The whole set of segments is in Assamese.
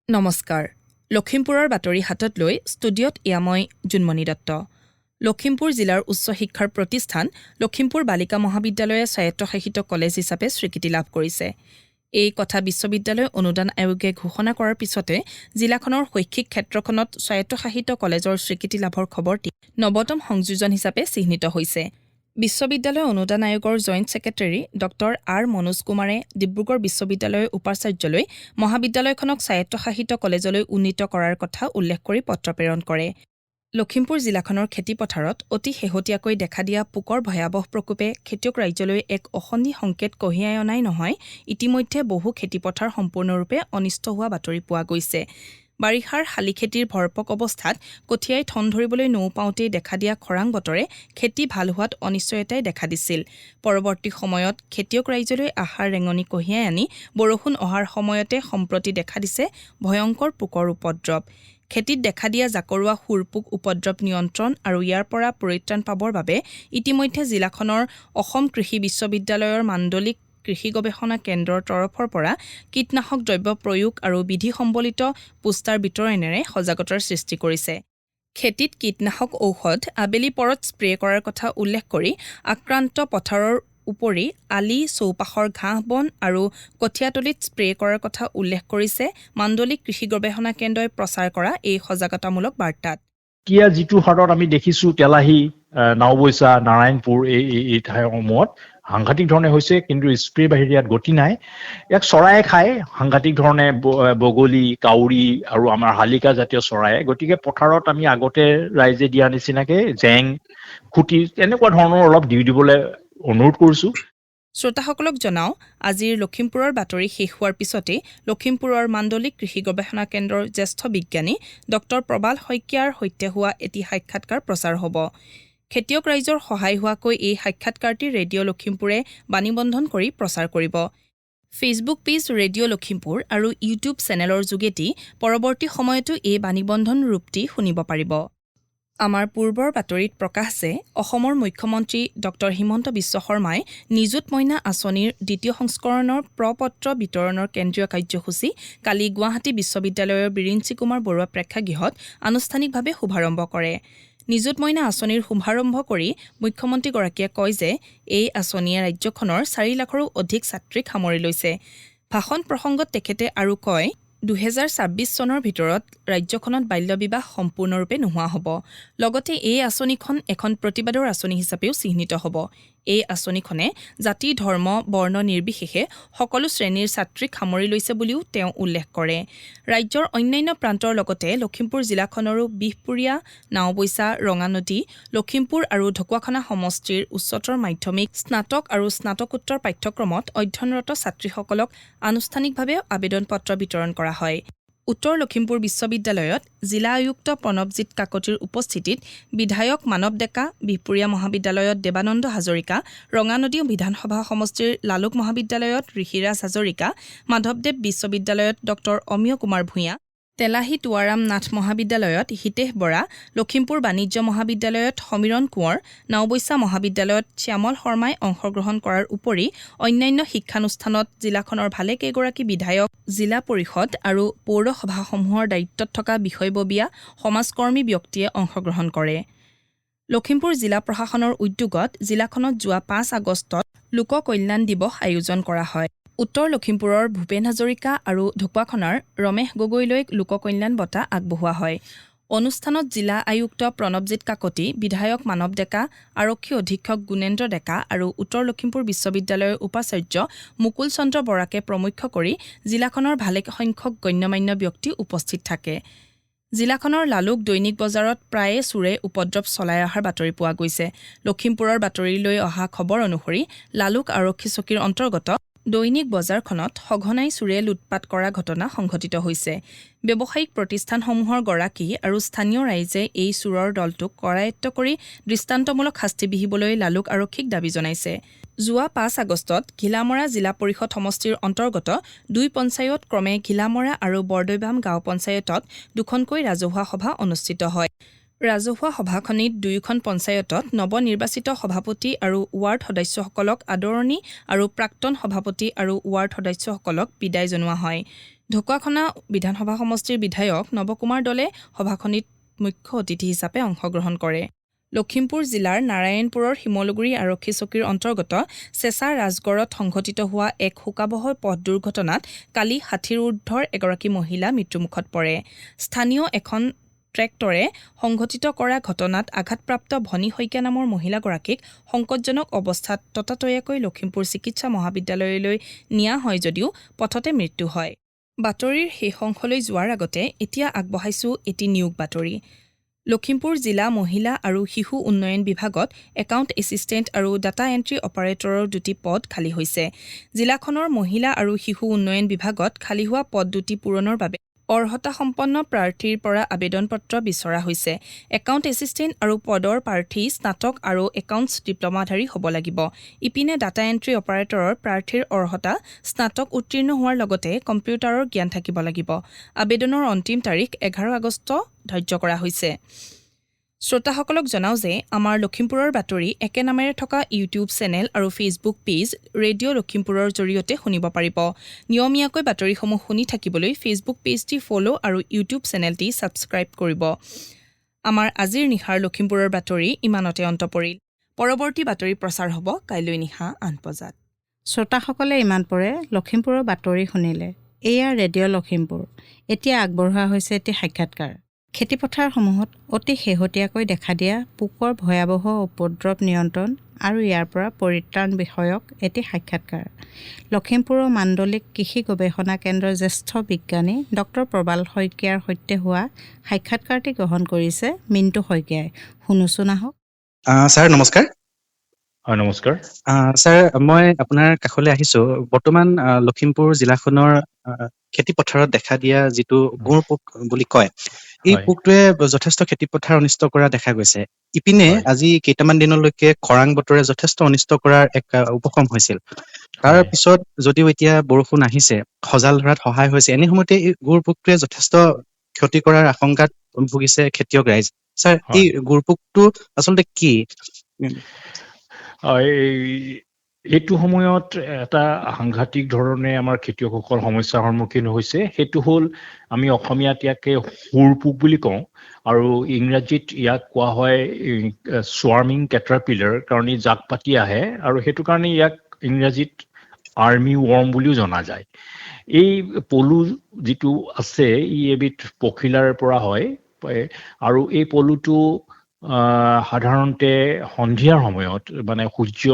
নমস্কাৰ লখিমপুৰৰ বাতৰি হাতত লৈ ষ্টুডিঅ'ত এয়া মই জুনমণি দত্ত লখিমপুৰ জিলাৰ উচ্চ শিক্ষাৰ প্ৰতিষ্ঠান লখিমপুৰ বালিকা মহাবিদ্যালয়ে স্বায়ত্তশাসিত কলেজ হিচাপে স্বীকৃতি লাভ কৰিছে এই কথা বিশ্ববিদ্যালয় অনুদান আয়োগে ঘোষণা কৰাৰ পিছতে জিলাখনৰ শৈক্ষিক ক্ষেত্ৰখনত স্বায়ত্তশাসিত কলেজৰ স্বীকৃতি লাভৰ খবৰটি নৱতম সংযোজন হিচাপে চিহ্নিত হৈছে বিশ্ববিদ্যালয় অনুদান আয়োগৰ joint secretary doctor R Manoj কুমাৰে ডিব্ৰুগড় বিশ্ববিদ্যালয়ৰ উপাচাৰ্যলৈ মহাবিদ্যালয়খনক স্বায়ত্তশাসিত কলেজলৈ উন্নীত কৰাৰ কথা উল্লেখ কৰি পত্ৰ প্ৰেৰণ কৰে লখিমপুৰ জিলাখনৰ খেতিপথাৰত অতি শেহতীয়াকৈ দেখা দিয়া পোকৰ ভয়াৱহ প্ৰকোপে খেতিয়ক ৰাজ্যলৈ এক অশনি সংকেত কঢ়িয়াই অনাই নহয় ইতিমধ্যে বহু খেতিপথাৰ সম্পূৰ্ণৰূপে অনিষ্ট হোৱা বাতৰি পোৱা গৈছে বাৰিষাৰ শালি খেতিৰ ভৰপক অৱস্থাত কঠিয়াই ঠন ধৰিবলৈ নৌপাওঁতেই দেখা দিয়া খৰাং বতৰে খেতি ভাল হোৱাত অনিশ্চয়তাই দেখা দিছিল পৰৱৰ্তী সময়ত খেতিয়ক ৰাইজলৈ আশাৰ ৰেঙনি কঢ়িয়াই আনি বৰষুণ অহাৰ সময়তে সম্প্ৰতি দেখা দিছে ভয়ংকৰ পোকৰ উপদ্ৰৱ খেতিত দেখা দিয়া জাকৰুৱা সুৰপোক উপদ্ৰৱ নিয়ন্ত্ৰণ আৰু ইয়াৰ পৰা পৰিত্ৰাণ পাবৰ বাবে ইতিমধ্যে জিলাখনৰ অসম কৃষি বিশ্ববিদ্যালয়ৰ মাণ্ডলিক কৃষি গৱেষণা কেন্দ্ৰৰ তৰফৰ পৰা কীটনাশক দ্ৰব্য প্ৰয়োগ আৰু বিধি সম্বলিত পোষ্টাৰ বিতৰণেৰে সজাগতাৰ সৃষ্টি কৰিছে খেতিত কীটনাশক ঔষধ আবেলি পৰত স্প্ৰে কৰাৰ কথা উল্লেখ কৰি আক্ৰান্ত পথাৰৰ উপৰি আলি চৌপাশৰ ঘাঁহ বন আৰু কঠীয়াতলিত স্প্ৰে কৰাৰ কথা উল্লেখ কৰিছে মাণ্ডলিক কৃষি গৱেষণা কেন্দ্ৰই প্ৰচাৰ কৰা এই সজাগতামূলক বাৰ্তাত এতিয়া যিটো হাৰত আমি দেখিছো তেলাহী নাওবৈচা নাৰায়ণপুৰ এই ঠাইসমূহত সাংঘাতিক ধৰণে হৈছে কিন্তু স্প্ৰে বাহিৰে ইয়াত গতি নাই ইয়াক চৰায়ে খায় সাংঘাতিক ধৰণে বগলী কাউৰী আৰু আমাৰ শালিকা জাতীয় চৰায়ে গতিকে পথাৰত আমি আগতে ৰাইজে দিয়া নিচিনাকে জেং খুঁটি এনেকুৱা ধৰণৰ অলপ দি দিবলৈ অনুৰোধ কৰিছো শ্ৰোতাসকলক জনাও আজিৰ লখিমপুৰৰ বাতৰি শেষ হোৱাৰ পিছতে লখিমপুৰৰ মাণ্ডলিক কৃষি গৱেষণা কেন্দ্ৰৰ জ্যেষ্ঠ বিজ্ঞানী ডক্টৰ প্ৰবাল শইকীয়াৰ সৈতে হোৱা এটি সাক্ষাৎকাৰ প্ৰচাৰ হ'ব খেতিয়ক ৰাইজৰ সহায় হোৱাকৈ এই সাক্ষাৎকাৰটি ৰেডিঅ' লখিমপুৰে বাণীবন্ধন কৰি প্ৰচাৰ কৰিব ফেচবুক পেজ ৰেডিঅ' লখিমপুৰ আৰু ইউটিউব চেনেলৰ যোগেদি পৰৱৰ্তী সময়তো এই বাণীবন্ধন ৰূপটি শুনিব পাৰিব আমাৰ পূৰ্বৰ বাতৰিত প্ৰকাশ যে অসমৰ মুখ্যমন্ত্ৰী ডক্টৰ হিমন্ত বিশ্ব শৰ্মাই নিযুত মইনা আঁচনিৰ দ্বিতীয় সংস্কৰণৰ প্ৰপত্ৰ বিতৰণৰ কেন্দ্ৰীয় কাৰ্যসূচী কালি গুৱাহাটী বিশ্ববিদ্যালয়ৰ বিৰিঞ্চি কুমাৰ বৰুৱা প্ৰেক্ষাগৃহত আনুষ্ঠানিকভাৱে শুভাৰম্ভ কৰে নিযুত মইনা আঁচনিৰ শুভাৰম্ভ কৰি মুখ্যমন্ত্ৰীগৰাকীয়ে কয় যে এই আঁচনিয়ে ৰাজ্যখনৰ 4 লাখৰো অধিক ছাত্ৰীক সামৰি লৈছে ভাষণ প্ৰসংগত তেখেতে আৰু কয় 2026 চনৰ ভিতৰত ৰাজ্যখনত বাল্যবিবাহ সম্পূৰ্ণৰূপে নোহোৱা হ'ব লগতে এই আঁচনিখন এখন প্ৰতিবাদৰ আঁচনি হিচাপেও চিহ্নিত হ'ব এই আঁচনিখনে জাতি ধৰ্ম বৰ্ণ নিৰ্বিশেষে সকলো শ্ৰেণীৰ ছাত্ৰীক সামৰি লৈছে বুলিও তেওঁ উল্লেখ কৰে ৰাজ্যৰ অন্যান্য প্ৰান্তৰ লগতে লখিমপুৰ জিলাখনৰো বিহপুৰীয়া নাওবৈচা ৰঙানদী লখিমপুৰ আৰু ঢকুৱাখানা সমষ্টিৰ উচ্চতৰ মাধ্যমিক স্নাতক আৰু স্নাতকোত্তৰ পাঠ্যক্ৰমত অধ্যয়নৰত ছাত্ৰীসকলক আনুষ্ঠানিকভাৱে আবেদন পত্ৰ বিতৰণ কৰা হয় উত্তৰ লখিমপুৰ বিশ্ববিদ্যালয়ত জিলা আয়ুক্ত প্ৰণৱজিৎ কাকতিৰ উপস্থিতিত বিধায়ক মানৱ ডেকা বিহপুৰীয়া মহাবিদ্যালয়ত দেৱানন্দ হাজৰিকা ৰঙানদী বিধানসভা সমষ্টিৰ লালুক মহাবিদ্যালয়ত ঋষিৰাজ হাজৰিকা মাধৱদেৱ বিশ্ববিদ্যালয়ত ডক্টৰ অমিয় কুমাৰ ভূঞা তেলাহী তুৱাৰাম নাথ মহাবিদ্যালয়ত হিতেশ বৰা লখিমপুৰ বাণিজ্য মহাবিদ্যালয়ত সমীৰণ কোঁৱৰ নাওবৈচা মহাবিদ্যালয়ত শ্যামল শৰ্মাই অংশগ্ৰহণ কৰাৰ উপৰি অন্যান্য শিক্ষানুষ্ঠানত জিলাখনৰ ভালেকেইগৰাকী বিধায়ক জিলা পৰিষদ আৰু পৌৰসভাসমূহৰ দায়িত্বত থকা বিষয়ববীয়া সমাজকৰ্মী ব্যক্তিয়ে অংশগ্ৰহণ কৰে লখিমপুৰ জিলা প্ৰশাসনৰ উদ্যোগত জিলাখনত যোৱা 5 আগষ্টত লোক কল্যাণ দিৱস আয়োজন কৰা হয় উত্তৰ লখিমপুৰৰ ভূপেন হাজৰিকা আৰু ঢকুৱাখনাৰ ৰমেশ গগৈলৈ লোককল্যাণ বঁটা আগবঢ়োৱা হয় অনুষ্ঠানত জিলা আয়ুক্ত প্ৰণৱজিৎ কাকতি বিধায়ক মানৱ ডেকা আৰক্ষী অধীক্ষক গুণেন্দ্ৰ ডেকা আৰু উত্তৰ লখিমপুৰ বিশ্ববিদ্যালয়ৰ উপাচাৰ্য মুকুল চন্দ্ৰ বৰাকে প্ৰমুখ্য কৰি জিলাখনৰ ভালেসংখ্যক গণ্যমান্য ব্যক্তি উপস্থিত থাকে জিলাখনৰ লালুক দৈনিক বজাৰত প্ৰায়ে চোৰে উপদ্ৰৱ চলাই অহাৰ বাতৰি পোৱা গৈছে লখিমপুৰৰ বাতৰিলৈ অহা খবৰ অনুসৰি লালুক আৰক্ষী চকীৰ অন্তৰ্গত দৈনিক বজাৰখনত সঘনাই চোৰে লুটপাট কৰা ঘটনা সংঘটিত হৈছে ব্যৱসায়িক প্ৰতিষ্ঠানসমূহৰ গৰাকী আৰু স্থানীয় ৰাইজে এই চোৰৰ দলটোক কৰায়ত্ব কৰি দৃষ্টান্তমূলক শাস্তি বিহিবলৈ লালুক আৰক্ষীক দাবী জনাইছে যোৱা 5 আগষ্টত ঘিলামৰা জিলা পৰিষদ সমষ্টিৰ অন্তৰ্গত 2 পঞ্চায়ত ক্ৰমে ঘিলামৰা আৰু বৰদৈবাম গাঁও পঞ্চায়তত দুখনকৈ ৰাজহুৱা সভা অনুষ্ঠিত হয় ৰাজহুৱা সভাখনিত 2খন পঞ্চায়তত নৱনিৰ্বাচিত সভাপতি আৰু ৱাৰ্ড সদস্যসকলক আদৰণি আৰু প্ৰাক্তন সভাপতি আৰু ৱাৰ্ড সদস্যসকলক বিদায় জনোৱা হয় ঢকুৱাখনা বিধানসভা সমষ্টিৰ বিধায়ক নৱকুমাৰ দলে সভাখনিত মুখ্য অতিথি হিচাপে অংশগ্ৰহণ কৰে। লখিমপুৰ জিলাৰ নাৰায়ণপুৰৰ শিমলুগুৰি আৰক্ষী চকীৰ অন্তৰ্গত চেঁচা ৰাজগড়ত সংঘটিত হোৱা এক শোকাবহ পথ দুৰ্ঘটনাত কালি ৬০ৰ ঊৰ্ধৰ এগৰাকী মহিলা মৃত্যুমুখত পৰে। স্থানীয় এখন ট্ৰেক্টৰে সংঘটিত কৰা ঘটনাত আঘাতপ্ৰাপ্ত ভনী শইকীয়া নামৰ মহিলাগৰাকীক সংকটজনক অৱস্থাত ততাতৈয়াকৈ লখিমপুৰ চিকিৎসা মহাবিদ্যালয়লৈ নিয়া হয় যদিও পথতে মৃত্যু হয়। বাতৰিৰ শেষ অংশলৈ যোৱাৰ আগতে এতিয়া আগবঢ়াইছোঁ এটি নিয়োগ বাতৰি। লখিমপুৰ জিলা মহিলা আৰু শিশু উন্নয়ন বিভাগত একাউণ্ট এছিষ্টেণ্ট আৰু ডাটা এণ্ট্ৰি অপাৰেটৰৰ দুটি পদ খালী হৈছে। জিলাখনৰ মহিলা আৰু শিশু উন্নয়ন বিভাগত খালী হোৱা পদ দুটি পূৰণৰ বাবে অৰ্হতাসম্পন্ন প্ৰাৰ্থীৰ পৰা আবেদন পত্ৰ বিচৰা হৈছে। একাউণ্ট এছিষ্টেণ্ট আৰু পদৰ প্ৰাৰ্থী স্নাতক আৰু একাউণ্টছ ডিপ্ল'মাধাৰী হ'ব লাগিব। ইপিনে ডাটা এণ্ট্ৰি অপাৰেটৰৰ প্ৰাৰ্থীৰ অৰ্হতা স্নাতক উত্তীৰ্ণ হোৱাৰ লগতে কম্পিউটাৰৰ জ্ঞান থাকিব লাগিব। আবেদনৰ অন্তিম তাৰিখ 11 আগষ্ট ধাৰ্য কৰা হৈছে। শ্ৰোতাসকলক জনাওঁ যে আমাৰ লখিমপুৰৰ বাতৰি একে নামেৰে থকা ইউটিউব চেনেল আৰু ফেচবুক পেজ ৰেডিঅ' লখিমপুৰৰ জৰিয়তে শুনিব পাৰিব। নিয়মীয়াকৈ বাতৰিসমূহ শুনি থাকিবলৈ ফেচবুক পেজটি ফ'ল' আৰু ইউটিউব চেনেলটি ছাবস্ক্ৰাইব কৰিব। আমাৰ আজিৰ নিশাৰ লখিমপুৰৰ বাতৰি ইমানতে অন্ত পৰিল। পৰৱৰ্তী বাতৰি প্ৰচাৰ হ'ব কাইলৈ নিশা 8 বজাত। শ্ৰোতাসকলে ইমান পৰে লখিমপুৰৰ বাতৰি শুনিলে। এয়া ৰেডিঅ' লখিমপুৰ। এতিয়া আগবঢ়োৱা হৈছে এটি সাক্ষাৎকাৰ। খেতিপথাৰসমূহত অতি শেহতীয়াকৈ দেখা দিয়া পোকৰ ভয়াৱহ উপদ্ৰৱ নিয়ন্ত্ৰণ আৰু ইয়াৰ পৰা পৰিত্ৰাণ বিষয়ক এটি সাক্ষাৎকাৰ। লখিমপুৰৰ মাণ্ডলিক কৃষি গৱেষণা কেন্দ্ৰৰ জ্যেষ্ঠ বিজ্ঞানী ডক্টৰ প্ৰবাল শইকীয়াৰ সৈতে হোৱা সাক্ষাৎকাৰটি গ্ৰহণ কৰিছে মিণ্টু শইকীয়াই। শুনোচোন আহক। ছাৰ নমস্কাৰ। হয়, নমস্কাৰ। ছাৰ, মই আপোনাৰ কাষলৈ আহিছোঁ। বৰ্তমান লখিমপুৰ জিলাখনৰ খেতি পথাৰত দেখা দিয়া যিটো গুৰ পোক বুলি কয়, এই হয়, পোকটোৱে যথেষ্ট খেতি পথাৰ অনিষ্ট কৰা দেখা গৈছে। ইপিনে হয়, আজি কেইটামান দিনলৈকে খৰাং বতৰে যথেষ্ট অনিষ্ট কৰাৰ এক উপশম হৈছিল। তাৰ হয়, পিছত যদিও এতিয়া বৰষুণ আহিছে, সজাল ধৰাত সহায় হৈছে, এনে সময়তে এই গুৰ পোকটোৱে যথেষ্ট ক্ষতি কৰাৰ আশংকাত ভুগিছে খেতিয়ক ৰাইজ। ছাৰ, এই হয়। গুৰ পোকটো আচলতে কি? এইটো সময়ত এটা সাংঘাতিক ধৰণে আমাৰ খেতিয়কসকল সমস্যাৰ সন্মুখীন হৈছে। সেইটো হ'ল, আমি অসমীয়াত ইয়াকে শুৰ পোক বুলি কওঁ আৰু ইংৰাজীত ইয়াক কোৱা হয় স্বাৰ্মিং কেটাৰপিলাৰ, কাৰণ ই জাক পাতি আহে আৰু সেইটো কাৰণে ইয়াক ইংৰাজীত আৰ্মি ৱৰ্ম বুলিও জনা যায়। এই পলু যিটো আছে, ই এবিধ পখিলাৰ পৰা হয় আৰু এই পলুটো সাধাৰণতে সন্ধিয়াৰ সময়ত, মানে সূৰ্য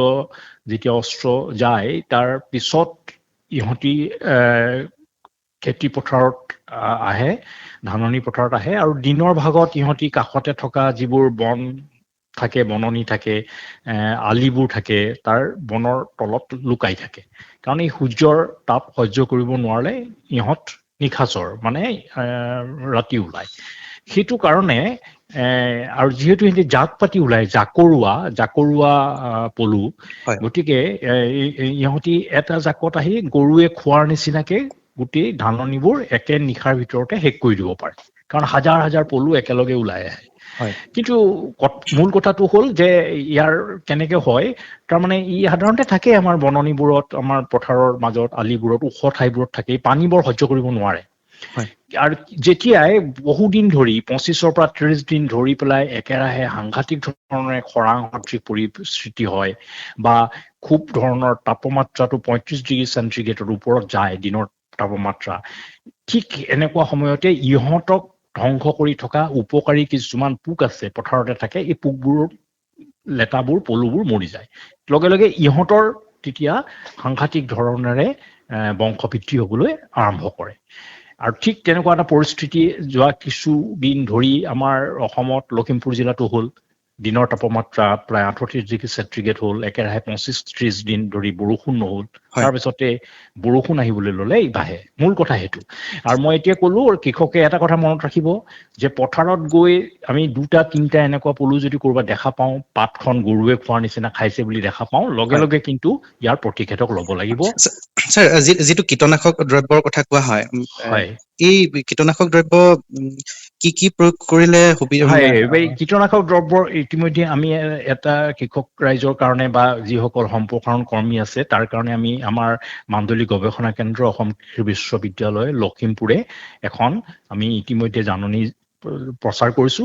যেতিয়া অস্ত যায় তাৰ পিছত ইহঁতি খেতি পথাৰত আহে, ধাননি পথাৰত আহে আৰু দিনৰ ভাগত ইহঁতি কাষতে থকা যিবোৰ বন থাকে, বননি থাকে, আলিবোৰ থাকে, তাৰ বনৰ তলত লুকাই থাকে। কাৰণ এই সূৰ্যৰ তাপ সহ্য কৰিব নোৱাৰে ইহঁত নিশাচৰ, মানে ৰাতি ওলায়। সেইটো কাৰণে আৰু যিহেতু সিহঁতি জাক পাতি ওলায়, জাকৰুৱা পলু, হয়। গতিকে ইহঁতি এটা জাকত আহি গৰুৱে খোৱাৰ নিচিনাকে গোটেই ধাননিবোৰ একে নিশাৰ ভিতৰতে শেষ কৰি দিব পাৰে, কাৰণ হাজাৰ হাজাৰ পলু একেলগে ওলাই আহে। হয়। কিন্তু মূল কথাটো হ'ল যে ইয়াৰ কেনেকে হয়, তাৰমানে ই সাধাৰণতে থাকে আমাৰ বননিবোৰত, আমাৰ পথাৰৰ মাজত, আলিবোৰত, ওখ ঠাইবোৰত থাকে। পানী বৰ সহ্য কৰিব নোৱাৰে। হয়। আৰু যেতিয়াই বহুদিন ধৰি 25ৰ পৰা 30 দিন ধৰি পেলাই একেৰাহে সাংঘাতিক ধৰণে খৰাং সদৃশ পৰিস্থিতি হয় বা খুব ধৰণৰ তাপমাত্ৰাটো 35 ডিগ্ৰী চেণ্টিগ্ৰেডৰ ওপৰত যায় দিনৰ তাপমাত্ৰা, ঠিক এনেকুৱা সময়তে ইহঁতক ধ্বংস কৰি থকা উপকাৰী কিছুমান পোক আছে, পথাৰতে থাকে। এই পোকবোৰৰ লেটাবোৰ, পলুবোৰ মৰি যায়। লগে লগে ইহঁতৰ তেতিয়া সাংঘাতিক ধৰণেৰে বংশবৃদ্ধি হ'বলৈ আৰম্ভ কৰে। আৰু ঠিক তেনেকুৱা এটা পৰিস্থিতি যোৱা কিছুদিন ধৰি আমাৰ অসমত, লখিমপুৰ জিলাতো হ'ল। দিনৰ তাপমাত্ৰা প্ৰায় 38 ডিগ্ৰী চেণ্টিগ্ৰেড হ'ল, একেৰাহে 25-30 দিন ধৰি বৰষুণ নহ'ল। হয়। তাৰপিছতে বৰষুণ আহিবলৈ ল'লে, বাঢ়ে। মূল কথা সেইটো। আৰু মই এতিয়া ক'লো, কৃষকে এটা কথা মনত ৰাখিব যে পথাৰত গৈ আমি 2-3টা এনেকুৱা পলু যদি ক'ৰবাত দেখা পাওঁ, পাতখন গৰুৱে খোৱাৰ নিচিনা খাইছে বুলি দেখা পাওঁ, লগে হয়। লগে কিন্তু ইয়াৰ প্ৰতিষেধক ল'ব লাগিব। ছাৰ, যিটো কীটনাশক দ্ৰব্যৰ কথা কোৱা হয়, হয়, এই কীটনাশক দ্ৰব্য কি কি প্ৰয়োগ কৰিলে সুবিধা? হয়, এই কীটনাশক দ্ৰব্যৰ ইতিমধ্যে আমি এটা কৃষক ৰাইজৰ কাৰণে বা যিসকল সম্প্ৰসাৰণ কৰ্মী আছে তাৰ কাৰণে আমি আমাৰ মাণ্ডলিক গৱেষণা কেন্দ্ৰ অসম কৃষি বিশ্ববিদ্যালয় লখিমপুৰে এখন আমি ইতিমধ্যে জাননী প্ৰচাৰ কৰিছো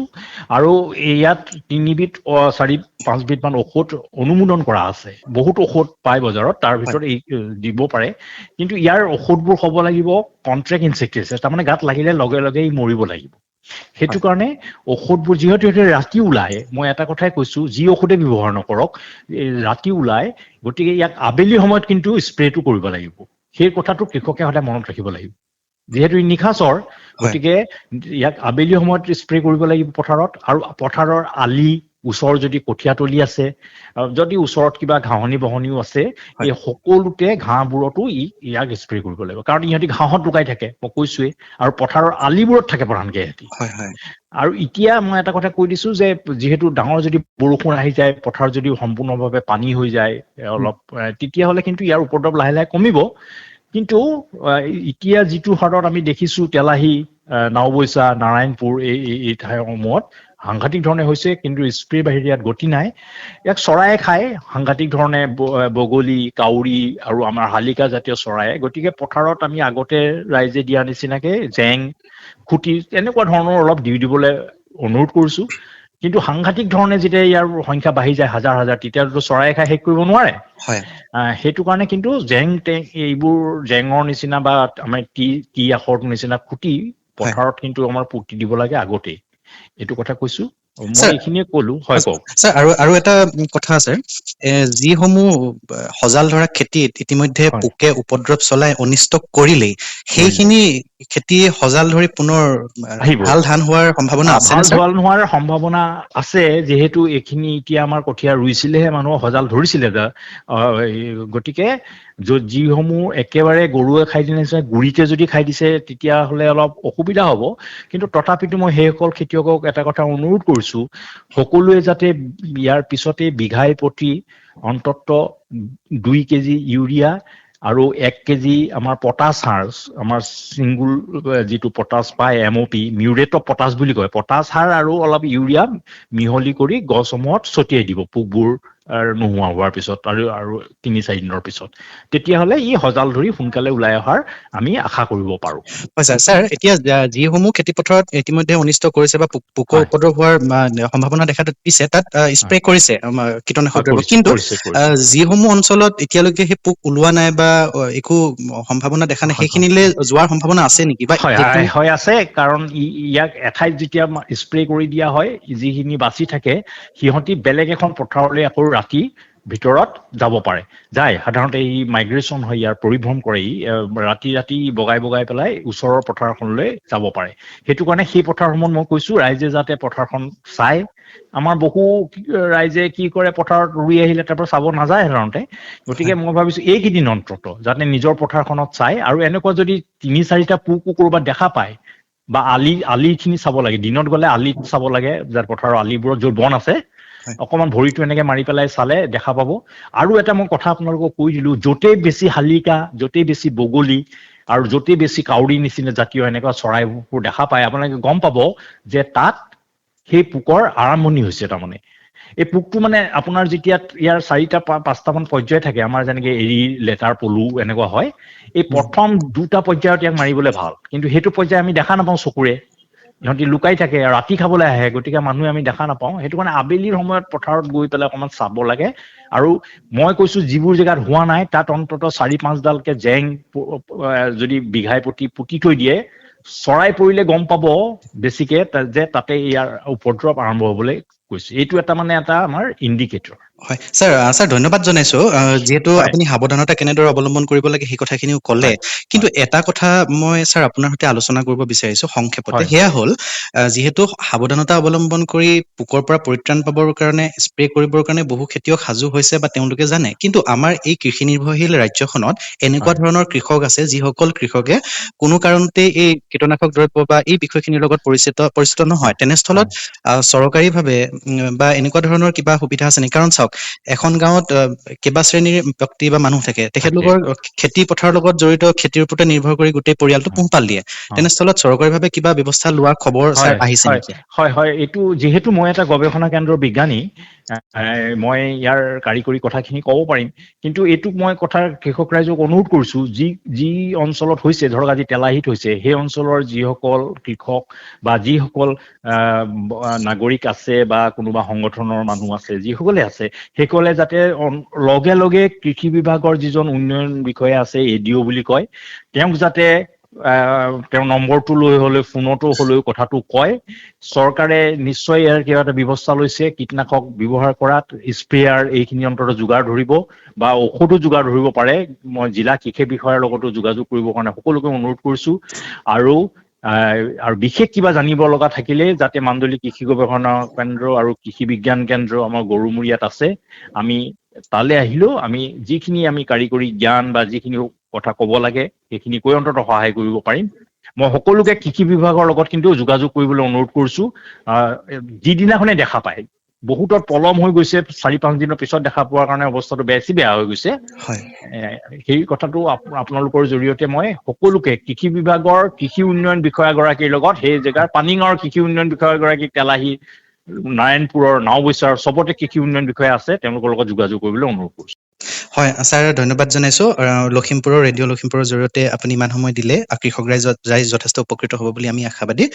আৰু ইয়াত 3বিধ 4-5বিধ মান ঔষধ অনুমোদন কৰা আছে। বহুত ঔষধ পায় বজাৰত, তাৰ ভিতৰত এই দিব পাৰে, কিন্তু ইয়াৰ ঔষধবোৰ হ'ব লাগিব কন্ট্ৰেক্ট ইনচেক্টিচাইড, তাৰমানে গাত লাগিলে লগে লগে মৰিব লাগিব। সেইটো কাৰণে ঔষধবোৰ যিহেতু ৰাতি ওলায়, মই এটা কথাই কৈছো, যি ঔষধে ব্যৱহাৰ নকৰক ৰাতি ওলায়, গতিকে ইয়াক আবেলি সময়ত কিন্তু স্প্ৰেটো কৰিব লাগিব। সেই কথাটো কৃষকে সদায় মনত ৰাখিব লাগিব। যিহেতু ই নিশাচৰ, গতিকে ইয়াক আবেলি সময়ত স্প্ৰে কৰিব লাগিব পথাৰত। আৰু পথাৰৰ আলি ওচৰ যদি কঠীয়াতলি আছে, যদি ওচৰত কিবা ঘাঁহনি বহনিও আছে, এই সকলোতে ঘাঁহবোৰতো ইয়াক স্প্ৰে কৰিব লাগিব, কাৰণ ইহঁতি ঘাঁহত লুকাই থাকে, মই কৈছোৱেই, আৰু পথাৰৰ আলিবোৰত থাকে প্ৰধানকে ইহঁতি। আৰু এতিয়া মই এটা কথা কৈ দিছো যে যিহেতু ডাঙৰ যদি বৰষুণ আহি যায়, পথাৰ যদি সম্পূৰ্ণভাৱে পানী হৈ যায় অলপ, তেতিয়াহ'লে কিন্তু ইয়াৰ উপদ্ৰৱ লাহে লাহে কমিব। কিন্তু এতিয়া যিটো হাৰত আমি দেখিছো তেলাহী, নাওবৈচা, নাৰায়ণপুৰ এই ঠাইসমূহত সাংঘাতিক ধৰণে হৈছে, কিন্তু স্প্ৰে বাহিৰে ইয়াত গতি নাই। ইয়াক চৰায়ে খায় সাংঘাতিক ধৰণে, বগলী, কাউৰী আৰু আমাৰ শালিকা জাতীয় চৰায়ে। গতিকে পথাৰত আমি আগতে ৰাইজে দিয়া নিচিনাকে জেং, খুটি এনেকুৱা ধৰণৰ অলপ দি দিবলৈ অনুৰোধ কৰিছো। কিন্তু সাংঘাতিক ধৰণে যেতিয়া ইয়াৰ সংখ্যা বাঢ়ি যায় হাজাৰ হাজাৰ, তেতিয়াতো চৰায়ে খাই শেষ কৰিব নোৱাৰে। সেইটো কাৰণে কিন্তু জেং টেং এইবোৰ জেঙৰ নিচিনা বা আমাৰ টি আখৰটোৰ নিচিনা খুটি পথাৰত কিন্তু আমাৰ পুতি দিব লাগে আগতেই। এইটো কথা কৈছো, মই এইখিনিয়ে কলো। হয়, কওক স্যাৰ। আৰু এটা কথা আছে, যিসমূহ সজাল ধৰা খেতিত ইতিমধ্যে পোকে উপদ্ৰৱ চলাই অনিষ্ট কৰিলেই, সেইখিনি খেতি সজাল ধৰি পুনৰ ভাল ধান হোৱাৰ সম্ভাৱনা আছে। ভাল ধান হোৱাৰ সম্ভাৱনা আছে, যিহেতু এইখিনি এতিয়া আমাৰ কঠীয়া ৰুইছিলেহে মানুহৰ সজাল ধৰিছিলে। গতিকে যিসমূহ একেবাৰে গৰুৱে খাই দিছে, গুৰিতে যদি খাই দিছে, তেতিয়াহ'লে অলপ অসুবিধা হ'ব। কিন্তু তথাপিতো মই সেইসকল খেতিয়কক এটা কথা অনুৰোধ কৰিছো, সকলোৱে যাতে ইয়াৰ পিছতে বিঘাই প্ৰতি অন্তত 2 কেজি ইউৰিয়া আৰু 1 কেজি আমাৰ পটাছ সাৰ, আমাৰ চিংগুল যিটো পটাছ পায় MOP, মিউৰেট অফ পটাছ বুলি কয়, পটাছ সাৰ আৰু অলপ ইউৰিয়া মিহলি কৰি গছসমূহত ছটিয়াই দিব পোকবোৰ নোহোৱা হোৱাৰ পিছত আৰু 3-4 দিনৰ পিছত। তেতিয়াহ'লে ই সজাল ধৰি সোনকালে ওলাই অহাৰ আমি আশা কৰিব পাৰো। হয় স্যাৰ। এতিয়া যিসমূহ খেতি পথাৰত ইতিমধ্যে অনিষ্ট কৰিছে বা পোকৰ উপদ্ৰৱ হোৱাৰ সম্ভাৱনা দেখা দিছে, তাত স্প্ৰে কৰিছে কীটনাশক দ্ৰব্য, কিন্তু যিসমূহ অঞ্চলত এতিয়ালৈকে সেই পোক ওলোৱা নাই বা একো সম্ভাৱনা দেখা নাই, সেইখিনিলে যোৱাৰ সম্ভাৱনা আছে নেকি? হয়, আছে, কাৰণ ইয়াক এঠাইত যেতিয়া স্প্ৰে কৰি দিয়া হয়, যিখিনি বাচি থাকে সিহঁতি বেলেগ এখন পথাৰলৈ আকৌ ৰাতি ভিতৰত যাব পাৰে, যায়। সাধাৰণতে ই মাইগ্ৰেশ্যন হয়, ইয়াৰ পৰিভ্ৰম কৰে, ৰাতি বগাই পেলাই ওচৰৰ পথাৰখনলৈ যাব পাৰে। সেইটো কাৰণে সেই পথাৰসমূহত মই কৈছো ৰাইজে যাতে পথাৰখন চাই। আমাৰ বহু ৰাইজে কি কৰে, পথাৰত ৰুই আহিলে তাৰ পৰা চাব নাযায় সাধাৰণতে। গতিকে মই ভাবিছো এইকেইদিন অন্তত যাতে নিজৰ পথাৰখনত চাই, আৰু এনেকুৱা যদি 3-4টা পোকো ক'ৰবাত দেখা পায়, বা আলিখিনি চাব লাগে, দিনত গ'লে আলিত চাব লাগে, যাৰ পথাৰৰ আলিবোৰত য'ত বন আছে, অকমান ভৰিটো এনেকে মাৰি পেলাই চালে দেখা পাব। আৰু এটা মই কথা আপোনালোকক কৈ দিলো, য'তেই বেছি শালিকা, য'তেই বেছি বগলী আৰু য'তেই বেছি কাউৰী নিচিনা জাতীয় এনেকুৱা চৰাইবোৰ দেখা পায়, আপোনালোকে গম পাব যে তাত সেই পোকৰ আৰম্ভণি হৈছে। তাৰমানে এই পোকটো মানে আপোনাৰ যেতিয়া ইয়াৰ 4-5টামান পৰ্যায় থাকে, আমাৰ যেনেকে এৰী, লেটাৰ, পলু এনেকুৱা হয়, এই প্ৰথম 2টা পৰ্যায়ত ইয়াক মাৰিবলৈ ভাল, কিন্তু সেইটো পৰ্যায় আমি দেখা নাপাওঁ চকুৰে, ইহঁতি লুকাই থাকে, ৰাতি খাবলৈ আহে, গতিকে মানুহে আমি দেখা নাপাওঁ। সেইটো কাৰণে আবেলিৰ সময়ত পথাৰত গৈ পেলাই অকণমান চাব লাগে। আৰু মই কৈছো যিবোৰ জেগাত হোৱা নাই, তাত অন্তত 4-5ডালকে জেং যদি বিঘাই প্ৰতি পুতি থৈ দিয়ে, চৰাই পৰিলে গম পাব বেছিকে যে তাতে ইয়াৰ উপদ্ৰৱ আৰম্ভ হবলৈ কৈছে। এইটো এটা আমাৰ ইণ্ডিকেটৰ। হয় স্যাৰ, ধন্যবাদ জনাইছো, যিহেতু আপুনি সাৱধানতা কেনেদৰে অৱলম্বন কৰিব লাগে সেই কথাখিনিও ক'লে। কিন্তু এটা কথা মই স্যাৰ আপোনাৰ সৈতে আলোচনা কৰিব বিচাৰিছো সংক্ষেপতে, সেয়া হ'ল যিহেতু সাৱধানতা অৱলম্বন কৰি পোকৰ পৰা পৰিত্ৰাণ পাবৰ কাৰণে স্প্ৰে কৰিবৰ কাৰণে বহু খেতিয়ক সাজু হৈছে বা তেওঁলোকে জানে, কিন্তু আমাৰ এই কৃষি নিৰ্ভৰশীল ৰাজ্যখনত এনেকুৱা ধৰণৰ কৃষক আছে যিসকল কৃষকে কোনো কাৰণতে এই কীটনাশক দ্ৰব্য বা এই বিষয়খিনিৰ লগত পৰিচিত নহয়। তেনেস্থলত চৰকাৰীভাৱে বা এনেকুৱা ধৰণৰ কিবা সুবিধা আছে নেকি? কাৰণ চাওক, এখন গাঁৱত কেইবা শ্ৰেণীৰ ব্যক্তি বা মানুহ থাকে, তেখেতলোকৰ খেতি পথাৰৰ লগত জড়িত, খেতিৰ ওপৰতে নিৰ্ভৰ কৰি গোটেই পৰিয়ালটো পোহপাল দিয়ে। তেনেস্থলত চৰকাৰীভাৱে কিবা ব্যৱস্থা লোৱাৰ খবৰ স্যাৰ আহিছে নেকি? হয়, এইটো যিহেতু মই এটা গৱেষণা কেন্দ্ৰৰ বিজ্ঞানী, মই ইয়াৰ কাৰিকৰী কথাখিনি ক'ব পাৰিম, কিন্তু এইটোক মই কথা কৃষক ৰাইজক অনুৰোধ কৰিছো, যি অঞ্চলত হৈছে, ধৰক আজি তেলাহীত হৈছে, সেই অঞ্চলৰ যিসকল কৃষক বা যিসকল নাগৰিক আছে বা কোনোবা সংগঠনৰ মানুহ আছে, যিসকলে আছে, সেইসকলে যাতে লগে লগে কৃষি বিভাগৰ যিজন উন্নয়ন বিষয়া আছে, ADO বুলি কয়, তেওঁক যাতে তেওঁৰ নম্বৰটো লৈ হ'লেও ফোনতো হ'লেও কথাটো কয়। চৰকাৰে নিশ্চয় ইয়াৰ কিবা এটা ব্যৱস্থা লৈছে, কীটনাশক ব্যৱহাৰ কৰাত, স্প্ৰেয়াৰ এইখিনি অন্তত যোগাৰ ধৰিব বা ঔষধো যোগাৰ ধৰিব পাৰে। মই জিলা কৃষি বিষয়াৰ লগতো যোগাযোগ কৰিবৰ কাৰণে সকলোকে অনুৰোধ কৰিছো। আৰু বিশেষ কিবা জানিব লগা থাকিলে যাতে মাণ্ডলিক কৃষি গৱেষণা কেন্দ্ৰ আৰু কৃষি বিজ্ঞান কেন্দ্ৰ আমাৰ গৰুমুৰীয়াত আছে, আমি তালৈ আহিলেও আমি যিখিনি আমি কাৰিকৰী জ্ঞান বা যিখিনি কথা ক'ব লাগে সেইখিনি কৈ অন্তত সহায় কৰিব পাৰিম। মই সকলোকে কৃষি বিভাগৰ লগত কিন্তু যোগাযোগ কৰিবলৈ অনুৰোধ কৰিছো। যিদিনাখনে দেখা পায়, বহুতৰ পলম হৈ গৈছে, 4-5 দিনৰ পিছত দেখা পোৱাৰ কাৰণে অৱস্থাটো বেছি বেয়া হৈ গৈছে। হয় সেই কথাটো আপোনালোকৰ জৰিয়তে মই সকলোকে কৃষি বিভাগৰ কৃষি উন্নয়ন বিষয়াগৰাকীৰ লগত, সেই জেগাৰ পানীগাঁৱৰ কৃষি উন্নয়ন বিষয়াগৰাকী, তেলাহী, নাৰায়ণপুৰৰ, নাওবৈচাৰ চবতে কৃষি উন্নয়ন বিষয়া আছে, তেওঁলোকৰ লগত যোগাযোগ কৰিবলৈ অনুৰোধ কৰিছো। হয় ছাৰ, ধন্যবাদ জনাইছো। লখিমপুৰৰ ৰেডিঅ' লখিমপুৰৰ জৰিয়তে আপুনি ইমান সময় দিলে, কৃষক ৰাইজ যথেষ্ট উপকৃত হ'ব বুলি আমি আশাবাদী।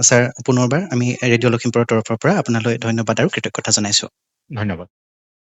ছাৰ, পুনৰবাৰ আমি ৰেডিঅ' লখিমপুৰৰ তৰফৰ পৰা আপোনালৈ ধন্যবাদ আৰু কৃতজ্ঞতা জনাইছো। ধন্যবাদ।